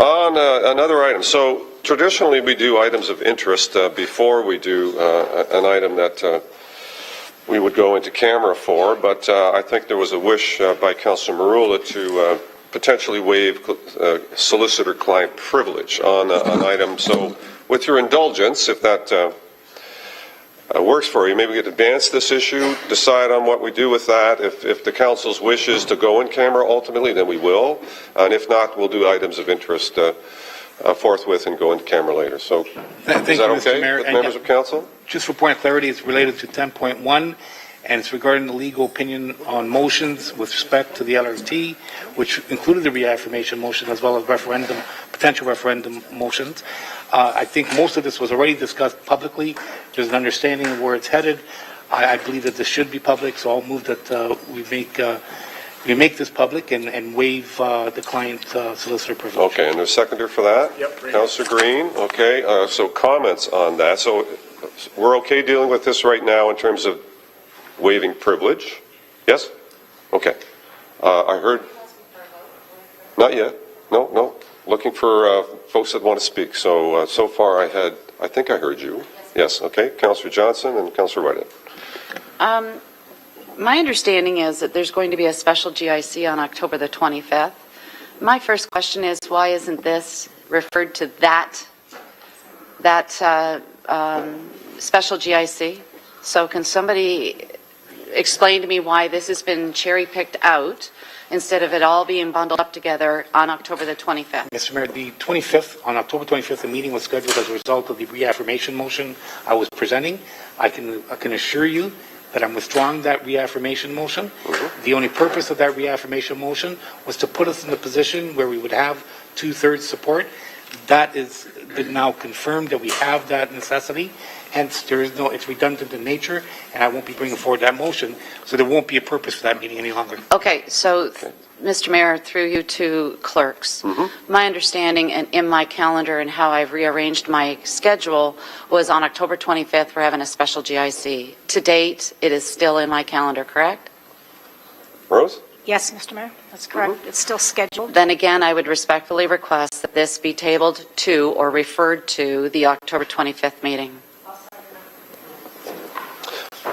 On another item, so traditionally we do items of interest before we do an item that we would go into camera for, but I think there was a wish by Councillor Marula to potentially waive solicitor-client privilege on an item. So with your indulgence, if that works for you, maybe we could advance this issue, decide on what we do with that. If the council's wishes to go in camera ultimately, then we will. And if not, we'll do items of interest forthwith and go into camera later. So is that okay with members of council? Just for point of clarity, it's related to 10.1, and it's regarding the legal opinion on motions with respect to the LRT, which included the reaffirmation motion as well as potential referendum motions. I think most of this was already discussed publicly. There's an understanding of where it's headed. I believe that this should be public, so I'll move that we make this public and waive the client solicitor privilege. Okay, and there's a seconder for that? Yep. Councillor Green, okay. So comments on that. So we're okay dealing with this right now in terms of waiving privilege? Yes? Okay. I heard... Not yet. No. Looking for folks that want to speak. So so far I think I heard you. Yes, okay. Councillor Johnson and Councillor Whitehead. My understanding is that there's going to be a special GIC on October the 25th. My first question is, why isn't this referred to that special GIC? So can somebody explain to me why this has been cherry-picked out instead of it all being bundled up together on October the 25th? Mr. Mayor, the 25th, on October 25th, the meeting was scheduled as a result of the reaffirmation motion I was presenting. I can assure you that I'm withdrawing that reaffirmation motion. Mm-hmm. The only purpose of that reaffirmation motion was to put us in a position where we would have 2/3 support. That is been now confirmed that we have that necessity. Hence, it's redundant in nature, and I won't be bringing forward that motion, so there won't be a purpose for that meeting any longer. Okay, so, Mr. Mayor, through you to clerks, my understanding in my calendar and how I've rearranged my schedule was on October 25th, we're having a special GIC. To date, it is still in my calendar, correct? Rose? Yes, Mr. Mayor, that's correct. It's still scheduled. Then again, I would respectfully request that this be tabled to or referred to the October 25th meeting.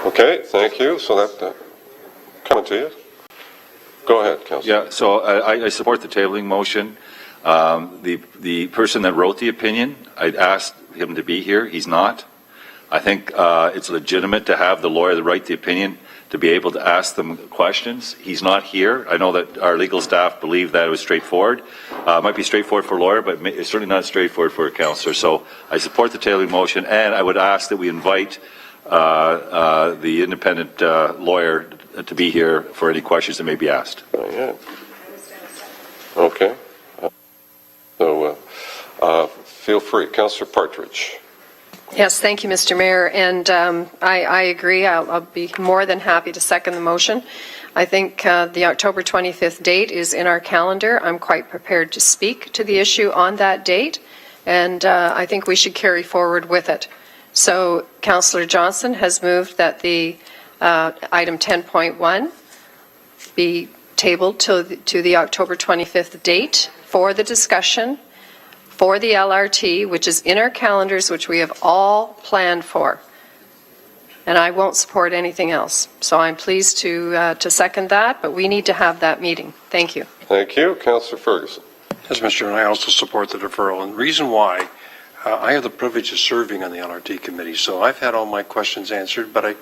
Okay, thank you. So that coming to you. Go ahead, Councillor. Yeah, so I support the tabling motion. The person that wrote the opinion, I'd asked him to be here. He's not. I think it's legitimate to have the lawyer that write the opinion to be able to ask them questions. He's not here. I know that our legal staff believe that it was straightforward. It might be straightforward for a lawyer, but it's certainly not straightforward for a councillor. So I support the tabling motion, and I would ask that we invite the independent lawyer to be here for any questions that may be asked. Yeah. Okay. So feel free. Councillor Partridge. Yes, thank you, Mr. Mayor. And I agree. I'll be more than happy to second the motion. I think the October 25th date is in our calendar. I'm quite prepared to speak to the issue on that date, and I think we should carry forward with it. So Councillor Johnson has moved that the item 10.1 be tabled to the October 25th date for the discussion for the LRT, which is in our calendars, which we have all planned for. And I won't support anything else. So I'm pleased to second that, but we need to have that meeting. Thank you. Thank you. Councillor Ferguson. Yes, Mr. And I also support the deferral. And the reason why, I have the privilege of serving on the LRT committee, so I've had all my questions answered, but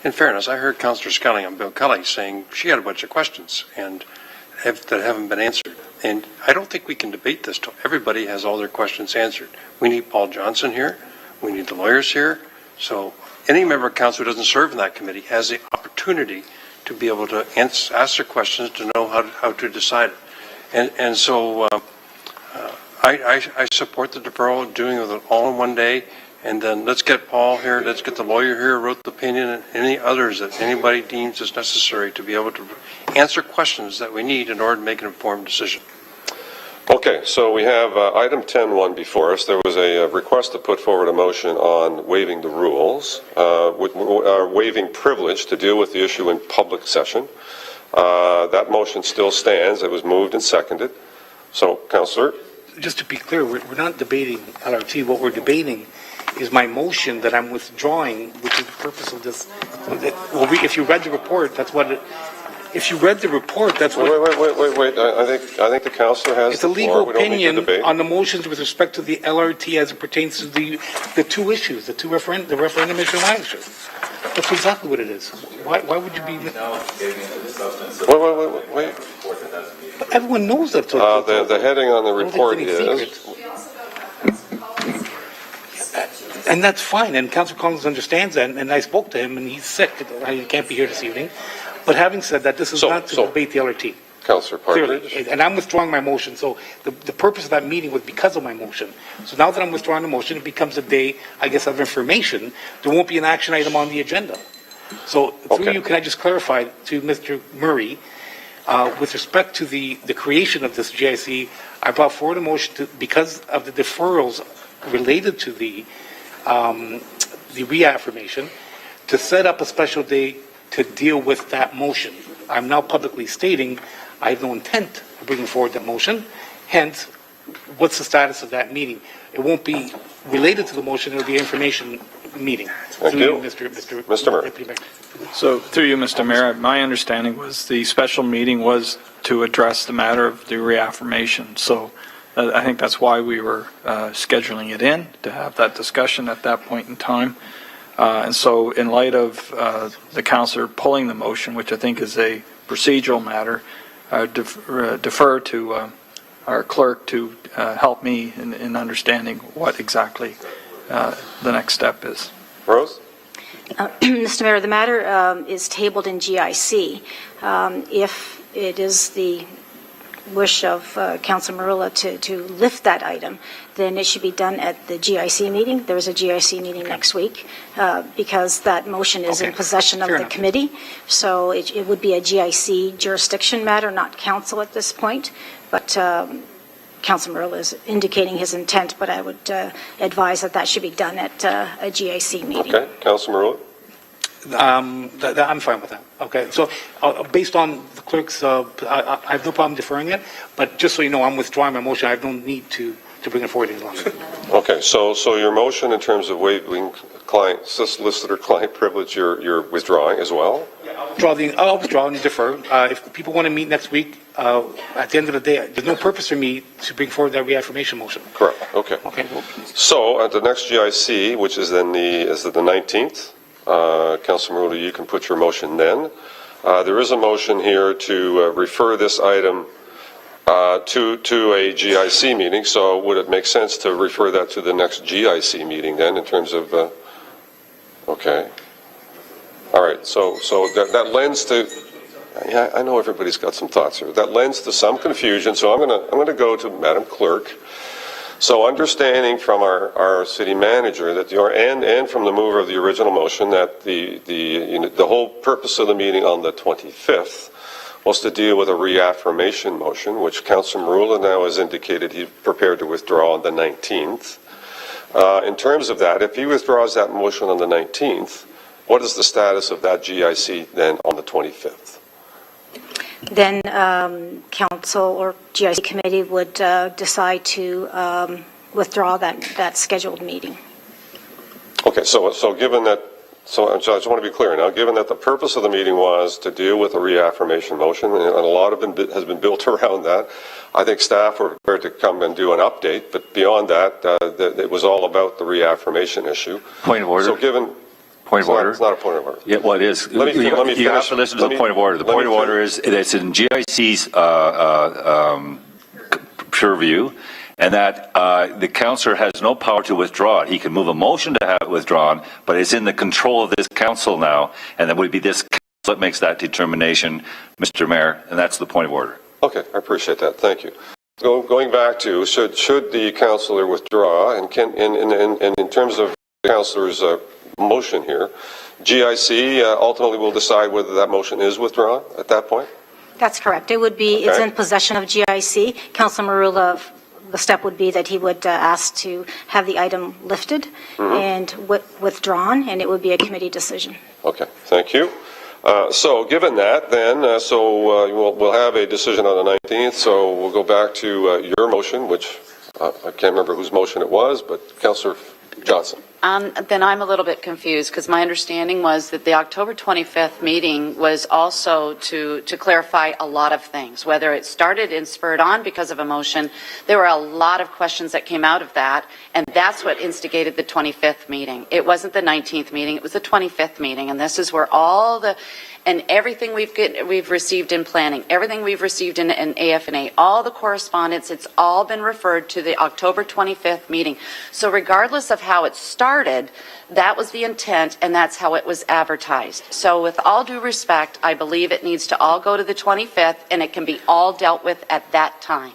in fairness, I heard Councillor Scully on Bill Kelly saying she had a bunch of questions that haven't been answered. And I don't think we can debate this till everybody has all their questions answered. We need Paul Johnson here. We need the lawyers here. So any member of council who doesn't serve in that committee has the opportunity to be able to ask their questions to know how to decide it. And so I support the deferral of doing it all in one day. And then let's get Paul here, let's get the lawyer here who wrote the opinion, and any others that anybody deems is necessary to be able to answer questions that we need in order to make an informed decision. Okay, so we have item 10.1 before us. There was a request to put forward a motion on waiving the rules, waiving privilege to deal with the issue in public session. That motion still stands. It was moved and seconded. So, Councillor? just to be clear, we're not debating LRT. What we're debating is my motion that I'm withdrawing, which is the purpose of this. Well, if you read the report, that's what it, if you read the report, that's what. Wait. I think the councillor has It's a the legal floor. We don't need to opinion debate. on the motions with respect to the LRT as it pertains to the two issues, the referendum issue and land issue. That's exactly what it is. Why would you be? Wait. But everyone knows that. The heading on the I don't think report it's any is, secret. And that's fine, and Councillor Collins understands that, and I spoke to him, and he's sick, he can't be here this evening. But having said that, this is not to debate the LRT. Councillor Partridge. Clearly, and I'm withdrawing my motion, so the purpose of that meeting was because of my motion. So now that I'm withdrawing the motion, it becomes a day, I guess, of information. There won't be an action item on the agenda. So through Okay. you, can I just clarify to Mr. Murray, with respect to the creation of this GIC, I brought forward a motion to, because of the deferrals related to the reaffirmation, to set up a special day to deal with that motion. I'm now publicly stating I have no intent of bringing forward that motion. Hence, what's the status of that meeting? It won't be related to the motion. It'll be an information meeting. Thank you. Mr. Murray. So through you, Mr. Mayor, my understanding was the special meeting was to address the matter of the reaffirmation. So I think that's why we were scheduling it in, to have that discussion at that point in time. And so in light of the councillor pulling the motion, which I think is a procedural matter, defer to our clerk to help me in understanding what exactly the next step is. Rose? Mr. Mayor, the matter is tabled in GIC. If it is the wish of Councilor Marula to lift that item, then it should be done at the GIC meeting. There is a GIC meeting next week because that motion is in possession of the committee. So it would be a GIC jurisdiction matter, not council at this point. But Councilor Marula is indicating his intent, but I would advise that should be done at a GIC meeting. Okay. Councillor Marula? I'm fine with that. Okay, so based on the clerk's, I have no problem deferring it, but just so you know, I'm withdrawing my motion. I have no need to bring it forward any longer. Okay, so your motion in terms of waiving solicitor client privilege, you're withdrawing as well? I'll withdraw and defer. If people want to meet next week, at the end of the day, there's no purpose for me to bring forward that reaffirmation motion. Correct, okay. Okay. So at the next GIC, which is then the 19th, Councilor Marula, you can put your motion then. There is a motion here to refer this item to a GIC meeting, so would it make sense to refer that to the next GIC meeting then in terms of, okay. All right, so that lends to, yeah, I know everybody's got some thoughts here. That lends to some confusion, so I'm gonna go to Madam Clerk. So understanding from our city manager that and from the mover of the original motion that the whole purpose of the meeting on the 25th was to deal with a reaffirmation motion, which Councilor Marula now has indicated he's prepared to withdraw on the 19th. In terms of that, if he withdraws that motion on the 19th, what is the status of that GIC then on the 25th? Then council or GIC committee would decide to withdraw that scheduled meeting. Okay, so given that, so I just want to be clear now, given that the purpose of the meeting was to deal with a reaffirmation motion, and a lot of it has been built around that, I think staff were prepared to come and do an update, but beyond that, it was all about the reaffirmation issue. Point of order. So given... Point of order. It's not a point of order. Yeah, well, it is. Let me You have finish. to listen to the point of order. The point of order is that it's in GIC's purview, and that the councillor has no power to withdraw it. He can move a motion to have it withdrawn, but it's in the control of this council now, and it would be this council that makes that determination, Mr. Mayor, and that's the point of order. Okay, I appreciate that. Thank you. Going back to, should the councillor withdraw, and in terms of the councillor's motion here, GIC ultimately will decide whether that motion is withdrawn at that point? That's correct. It would be, it's Okay. in possession of GIC. Councilor Marula, the step would be that he would ask to have the item lifted and withdrawn, and it would be a committee decision. Okay, thank you. So given that, then, we'll have a decision on the 19th, so we'll go back to your motion, which I can't remember whose motion it was, but Councillor Johnson. Then I'm a little bit confused, because my understanding was that the October 25th meeting was also to clarify a lot of things, whether it started and spurred on because of a motion. There were a lot of questions that came out of that, and that's what instigated the 25th meeting. It wasn't the 19th meeting, it was the 25th meeting, and this is where all the, and everything we've received in planning, everything we've received in AFNA, all the correspondence, it's all been referred to the October 25th meeting. So regardless of how it started, that was the intent, and that's how it was advertised. So with all due respect, I believe it needs to all go to the 25th, and it can be all dealt with at that time.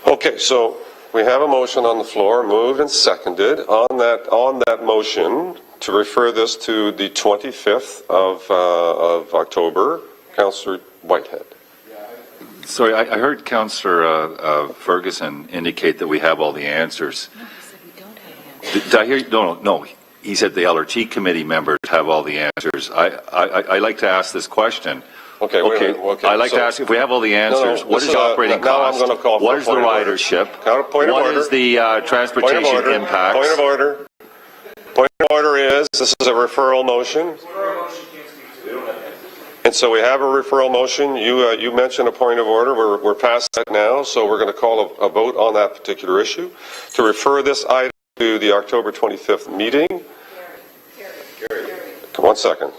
Okay, so we have a motion on the floor, moved and seconded. On that motion, to refer this to the 25th of October, Councillor Whitehead. Sorry, I heard Councillor Ferguson indicate that we have all the answers. Did I hear you? No. He said the LRT committee members have all the answers. I like to ask this question. Okay, wait a minute. Okay, I like to ask, if we have all the answers, what is operating cost? Now I'm going to call for what is the ridership? Point of order. What is the transportation impacts? Point of order. Point of order is, this is a referral motion. And so we have a referral motion. You mentioned a point of order. We're past that now, so we're going to call a vote on that particular issue to refer this item to the October 25th meeting. Come on, second.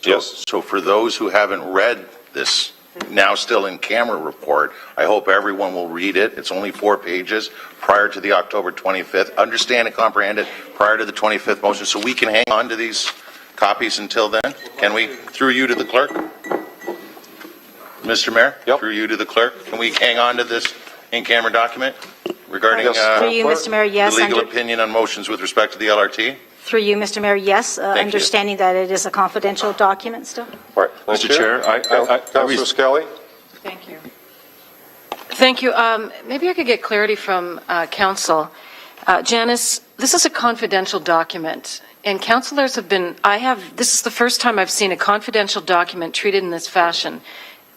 Yes. So for those who haven't read this now still in camera report, I hope everyone will read it. It's only 4 pages prior to the October 25th. Understand and comprehend it prior to the 25th motion, so we can hang on to these copies until then. Can we, through you to the clerk? Mr. Mayor? Yep. Through you to the clerk, can we hang on to this in-camera document regarding Through you, Mr. Mayor, yes. the legal opinion on motions with respect to the LRT? Through you, Mr. Mayor, yes, you. understanding that it is a confidential document still. All right. Thank Mr. you. Chair, Councillor Skelly? Thank you. Thank you. Maybe I could get clarity from council. Janice, this is a confidential document, and councillors have been, this is the first time I've seen a confidential document treated in this fashion.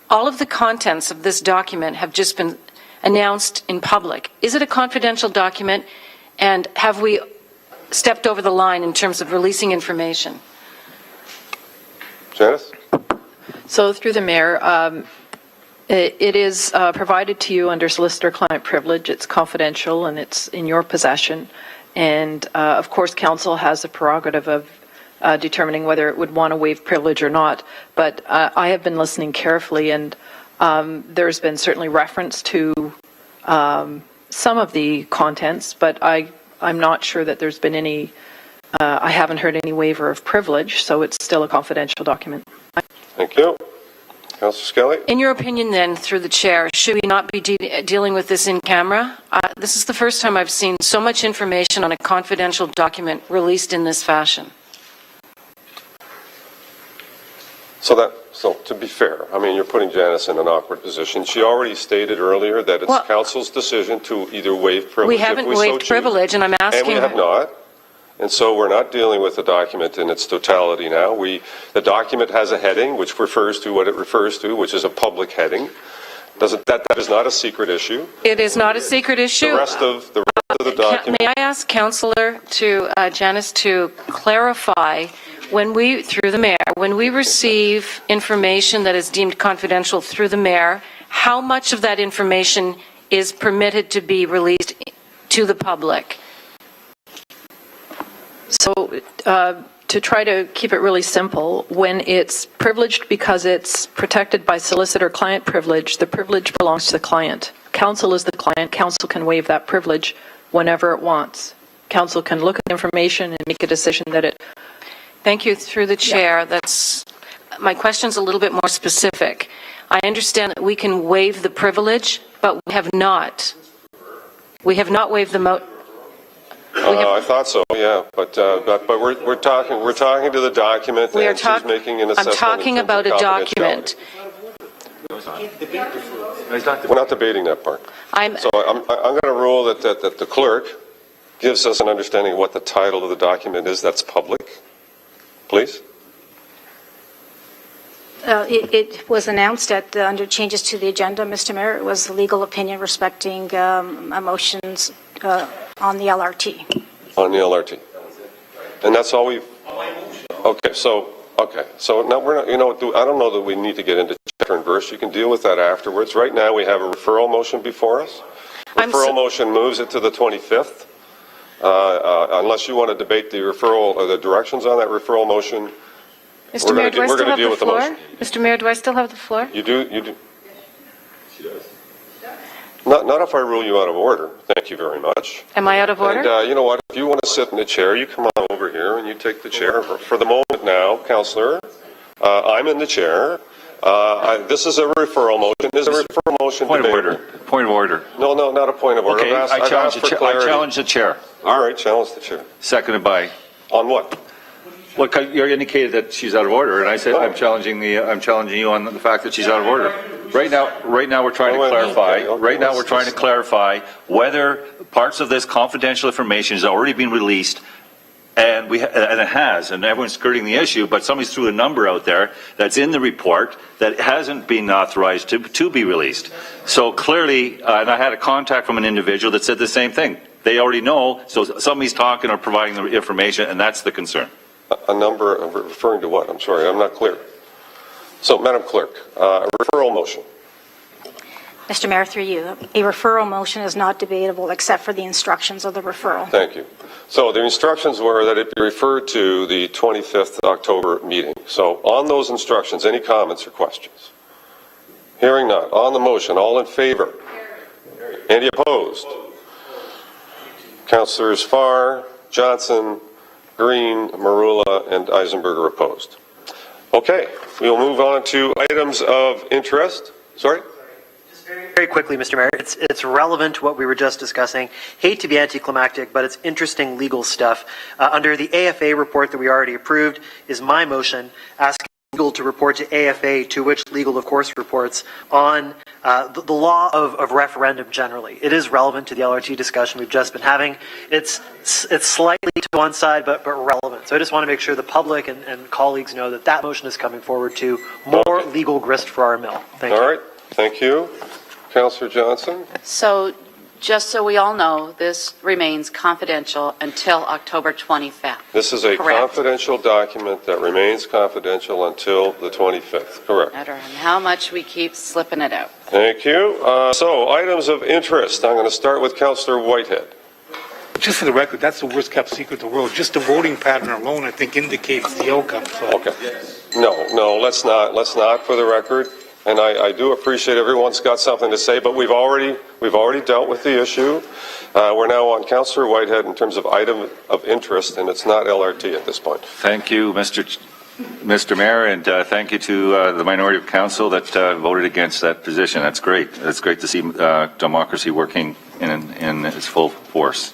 All of the contents of this document have just been announced in public. Is it a confidential document, and have we stepped over the line in terms of releasing information? Janice? So through the mayor, it is provided to you under solicitor-client privilege. It's confidential and it's in your possession. And of course, council has the prerogative of determining whether it would want to waive privilege or not. But I have been listening carefully, and there's been certainly reference to some of the contents, but I'm not sure that there's been any, I haven't heard any waiver of privilege, so it's still a confidential document. Thank you. Councillor Skelly? In your opinion then, through the chair, should we not be dealing with this in camera? This is the first time I've seen so much information on a confidential document released in this fashion. So to be fair, I mean, you're putting Janice in an awkward position. She already stated earlier that it's council's decision to either waive privilege. We haven't waived privilege, and I'm asking. And we have not. And so we're not dealing with the document in its totality now. The document has a heading which refers to what it refers to, which is a public heading. That is not a secret issue. It is not a secret issue. The rest of the document. May I ask Councillor Janice to clarify, through the mayor, when we receive information that is deemed confidential through the mayor, how much of that information is permitted to be released to the public? So to try to keep it really simple, when it's privileged because it's protected by solicitor-client privilege, the privilege belongs to the client. Council is the client. Council can waive that privilege whenever it wants. Council can look at the information and make a decision that it... Thank you. Through the chair, my question's a little bit more specific. I understand that we can waive the privilege, but we have not. We have not waived the I thought so, yeah, but we're talking to the document, and she's making an assessment. I'm talking about a document. We're not debating that part. So I'm going to rule that the clerk gives us an understanding of what the title of the document is that's public. Please. It was announced under changes to the agenda, Mr. Mayor. It was the legal opinion respecting motions on the LRT. On the LRT. And that's all we've... Okay, so now we're not, I don't know that we need to get into chapter and verse. You can deal with that afterwards. Right now, we have a referral motion before us. Referral motion moves it to the 25th. Unless you want to debate the referral or the directions on that referral motion, Mr. Mayor, do I still have deal the with the floor? motion. Mr. Mayor, do I still have the floor? You do. She does. Not if I rule you out of order. Thank you very much. Am I out of order? And you know what? If you want to sit in the chair, you come on over here and you take the chair. For the moment now, Councillor, I'm in the chair. This is a referral motion. Is a referral motion Point of debatable? order. Point of order. No, not a point of order. Okay, I've I asked for clarity. challenge the chair. All right, challenge the chair. Seconded by... On what? Well, you indicated that she's out of order, and I said I'm challenging you on the fact that she's out of order. Right now we're trying to clarify. Right now we're trying to clarify whether parts of this confidential information has already been released, and it has, and everyone's skirting the issue. But somebody's threw a number out there that's in the report that hasn't been authorized to be released. So clearly, and I had a contact from an individual that said the same thing. They already know, so somebody's talking or providing the information, and that's the concern. A number referring to what? I'm sorry, I'm not clear. So, Madam Clerk, a referral motion. Mr. Mayor, through you, a referral motion is not debatable except for the instructions of the referral. Thank you. So the instructions were that it be referred to the 25th October meeting. So on those instructions, any comments or questions? Hearing none. On the motion, all in favor? Any opposed? Councillors Farr, Johnson, Green, Marula, and Eisenberger opposed. Okay, we'll move on to items of interest. Sorry? Very quickly, Mr. Mayor, it's relevant to what we were just discussing. Hate to be anticlimactic, but it's interesting legal stuff. Under the AFA report that we already approved is my motion asking legal to report to AFA, to which legal, of course, reports on the law of referendum generally. It is relevant to the LRT discussion we've just been having. It's slightly to one side, but relevant. So I just want to make sure the public and colleagues know that that motion is coming forward to more legal grist for our mill. Thank you. All right, thank you. Councillor Johnson? So just so we all know, this remains confidential until October 25th. This is a Correct. confidential document that remains confidential until the 25th. Correct. Matter on how much we keep slipping it out. Thank you. So items of interest. I'm going to start with Councillor Whitehead. Just for the record, that's the worst kept secret in the world. Just the voting pattern alone, I think, indicates the outcome. So. Okay. No, let's not for the record. And I do appreciate everyone's got something to say, but we've already dealt with the issue. We're now on Councillor Whitehead in terms of item of interest, and it's not LRT at this point. Thank you, Mr. Mayor, and thank you to the minority of council that voted against that position. That's great. It's great to see democracy working in its full force.